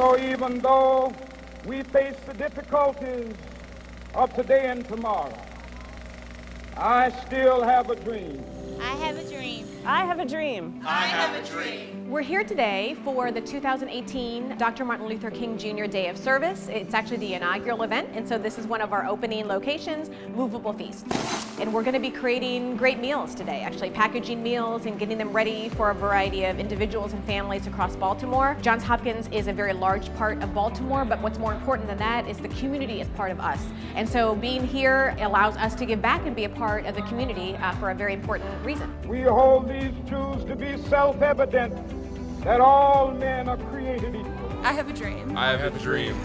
So even though we face the difficulties of today and tomorrow, I still have a dream. I have a dream. I have a dream. I have a dream. We're here today for the 2018 Dr. Martin Luther King Jr. Day of Service. It's actually the inaugural event, and so this is one of our opening locations, Movable Feast. And we're going to be creating great meals today, actually packaging meals and getting them ready for a variety of individuals and families across Baltimore. Johns Hopkins is a very large part of Baltimore, but what's more important than that is the community is part of us. And so being here allows us to give back and be a part of the community for a very important reason. We hold these truths to be self-evident, that all men are created equal. I have a dream. I have a dream.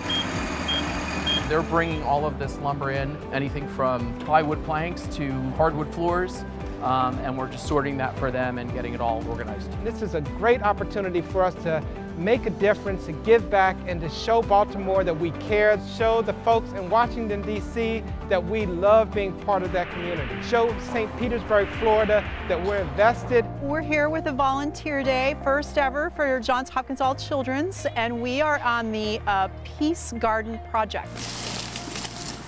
They're bringing all of this lumber in, anything from plywood planks to hardwood floors, and we're just sorting that for them and getting it all organized. This is a great opportunity for us to make a difference, to give back, and to show Baltimore that we care, show the folks in Washington, D.C. that we love being part of that community, show St. Petersburg, Florida that we're invested. We're here with a volunteer day, first ever for Johns Hopkins All Children's, and we are on the Peace Garden Project.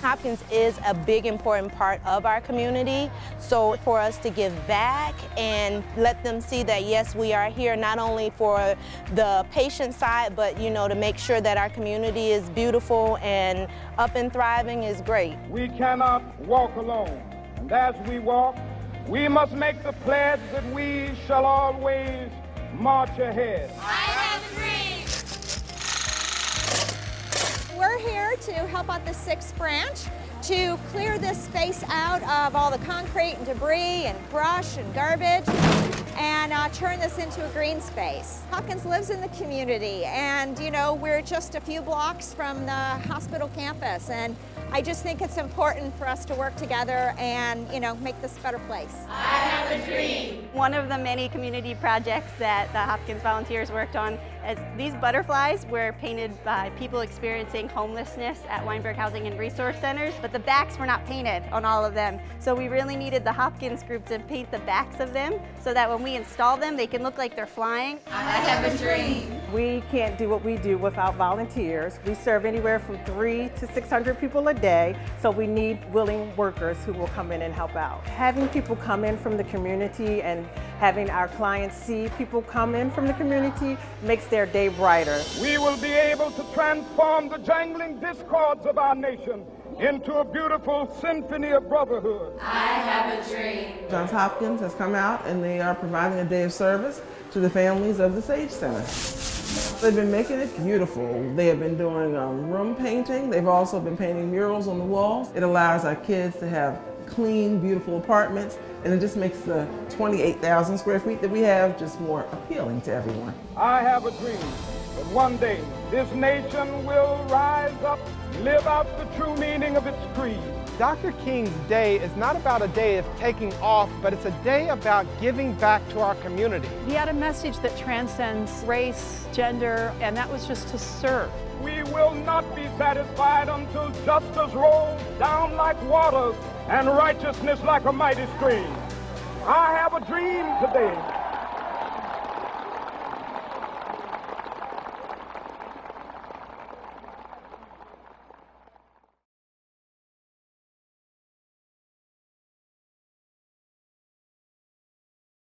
Hopkins is a big, important part of our community, so for us to give back and let them see that, yes, we are here not only for the patient side, but, you know, to make sure that our community is beautiful and up and thriving is great. We cannot walk alone, and as we walk, we must make the pledge that we shall always march ahead. I have a dream. We're here to help out the 6th branch to clear this space out of all the concrete and debris and brush and garbage and turn this into a green space. Hopkins lives in the community, and you know, we're just a few blocks from the hospital campus, and I just think it's important for us to work together and, you know, make this a better place. I have a dream. One of the many community projects that the Hopkins volunteers worked on is these butterflies were painted by people experiencing homelessness at Weinberg Housing and Resource Centers, but the backs were not painted on all of them. So we really needed the Hopkins group to paint the backs of them so that when we install them, they can look like they're flying. I have a dream. We can't do what we do without volunteers. We serve anywhere from 300 to 600 people a day, so we need willing workers who will come in and help out. Having people come in from the community and having our clients see people come in from the community makes their day brighter. We will be able to transform the jangling discords of our nation into a beautiful symphony of brotherhood. I have a dream. Johns Hopkins has come out and they are providing a day of service to the families of the Sage Center. They've been making it beautiful. They have been doing room painting. They've also been painting murals on the walls. It allows our kids to have clean, beautiful apartments, and it just makes the 28,000 square feet that we have just more appealing to everyone. I have a dream that one day this nation will rise up, live out the true meaning of its creed. Dr. King's Day is not about a day of taking off, but it's a day about giving back to our community. He had a message that transcends race, gender, and that was just to serve. We will not be satisfied until justice rolls down like waters and righteousness like a mighty stream. I have a dream today.